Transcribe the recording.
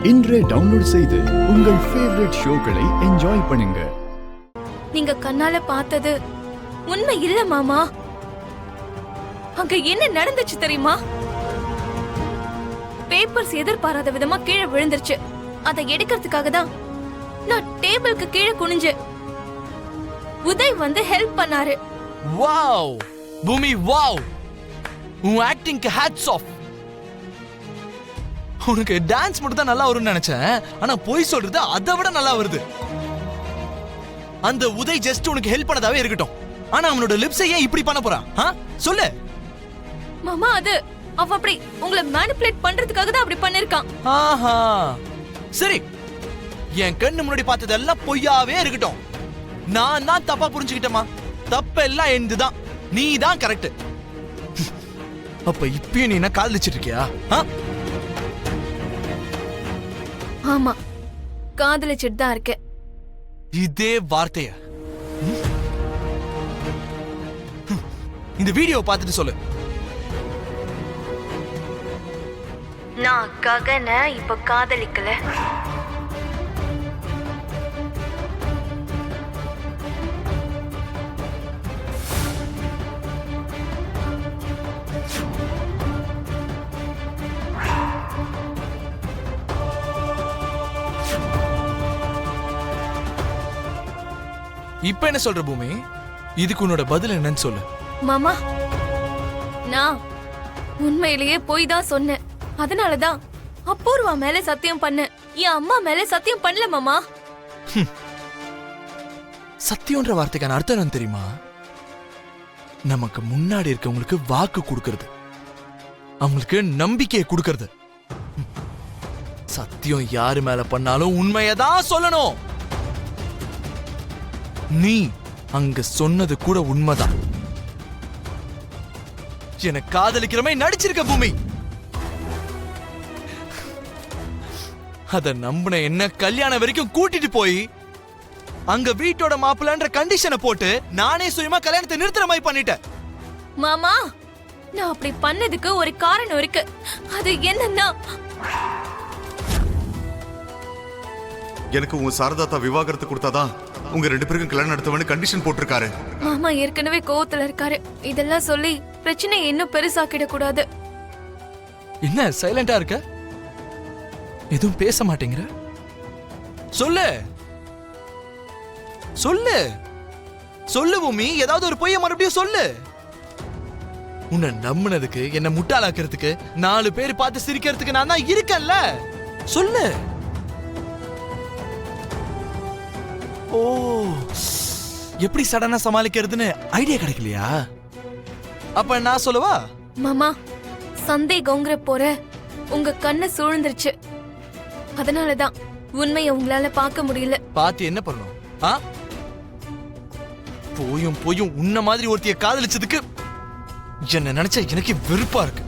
இன்றே டவுன்லோட் செய்து உங்கள் ஃபேவரட் ஷோக்களை என்ஜாய் பண்ணுங்க. நீங்க கண்ணால பார்த்தது உண்மை இல்ல மாமா. அங்க என்ன நடந்துச்சு தெரியுமா? பேப்பர்ஸ் எதிர்பாராத விதமா கீழே விழுந்துருச்சு. அதை எடுக்கிறதுக்காக தான் நான் டேபிளுக்கு கீழே குனிஞ்சு உதய் வந்து ஹெல்ப் பண்ணாரு. வாவ் பூமி, வாவ்! உன் ஆக்டிங்க்கு ஹேட்ஸ் ஆஃப். உனக்கு டான்ஸ் மட்டும் தான் நல்லா வரும்னு நினைச்சேன், ஆனா போய் சொல்றது அதை விட நல்லா வருது. அந்த உதய் ஜஸ்ட் உனக்கு ஹெல்ப் பண்ணதாவே இருக்கட்டும், ஆனா அவனோட லிப்ஸை ஏன் இப்படி பண்ண போறான்? சொல்லு மாமா. அது அவ அப்படி உங்களை மேனிபுலேட் பண்றதுக்காக தான் அப்படி பண்ணிருக்கான். ஆஹா, சரி. என் கண்ணு முன்னாடி பார்த்ததெல்லாம் பொய்யாவே இருக்கட்டும். நான் தான் தப்பா புரிஞ்சுக்கிட்டேமா. தப்பெல்லாம் என்னதுதான், நீ தான் கரெக்ட். அப்ப இப்பயும் நீ என்ன காதலிச்சிட்டு இருக்கியா? ஆமா, காதலிச்சிட்டு தான் இருக்கேன். இதே வார்த்தைய இந்த வீடியோவை பார்த்துட்டு சொல்லு. நான் ககனை இப்ப காதலிக்கல. இப்ப என்ன சொல்ற பூமி? இதுக்கு உன்னோட பதில் என்னன்னு சொல்லு. மாமா, நான் உண்மையிலேயே போய் தான் சொன்னேன். அதனாலதான் அபூர்வா மேல சத்தியம் பண்ண, என் அம்மா மேல சத்தியம் பண்ணல மாமா. சத்தியம்ன்ற வார்த்தைக்கான அர்த்தம் என்ன தெரியுமா? நமக்கு முன்னாடி இருக்கவங்களுக்கு வாக்கு கொடுக்கறது, அவங்களுக்கு நம்பிக்கையை கொடுக்கறது. சத்தியம் யாரு மேல பண்ணாலும் உண்மையதான் சொல்லணும். நீ அங்க சொன்னது கூட உண்மைதான். என காதலிக்கிறமே நடிச்சிருக்க பூமி. அத நம்பின என்ன கல்யாணம் வரைக்கும் கூட்டிட்டு போய் அங்க வீட்டோட மாப்பிள்ளன்ற கண்டிஷனை போட்டு நானே சுயமா கல்யாணத்தை நிறுத்துற மாதிரி பண்ணிட்டேன். மாமா, நான் அப்படி பண்ணதுக்கு ஒரு காரணம் இருக்கு. அது என்னன்னா, எனக்கு உங்க சாரதாத்தா விவாகரத்து கொடுத்தாதான் உங்க ரெண்டு பேருக்கும் கல்யாணம் நடத்துவன்னு கண்டிஷன் போட்டிருக்காரு. மாமா ஏற்கனவே கோவத்துல இருக்காரு. இதெல்லாம் சொல்லி பிரச்சனையை இன்னும் பெருசாக்கிட கூடாது. என்ன சைலண்டா இருக்க? எதுவும் பேச மாட்டேங்கிற? சொல்லு சொல்லு சொல்லு பூமி, ஏதாவது ஒரு பொய்ய மறுபடியும் சொல்லு. உன்னை நம்பினதுக்கு, என்ன முட்டாளாக்குறதுக்கு, 4 பேர் பார்த்து சிரிக்கிறதுக்கு நான் தான் இருக்கேன்ல. சொல்லு. ஓ, எப்படி சடனா சமாளிக்கிறதுன்னு ஐடியா கிடைக்கலையா? அப்ப நான் சொல்லவா? மாமா, சந்தேகங்கிற போற உங்க கண்ணை சூழ்ந்துருச்சு. அதனாலதான் உண்மையை உங்களால பார்க்க முடியல. பார்த்து என்ன பண்ணணும்? போயும் போயும் உன்ன மாதிரி ஒருத்திய காதலிச்சதுக்கு என்ன நினைச்சா எனக்கு வெறுப்பா இருக்கு.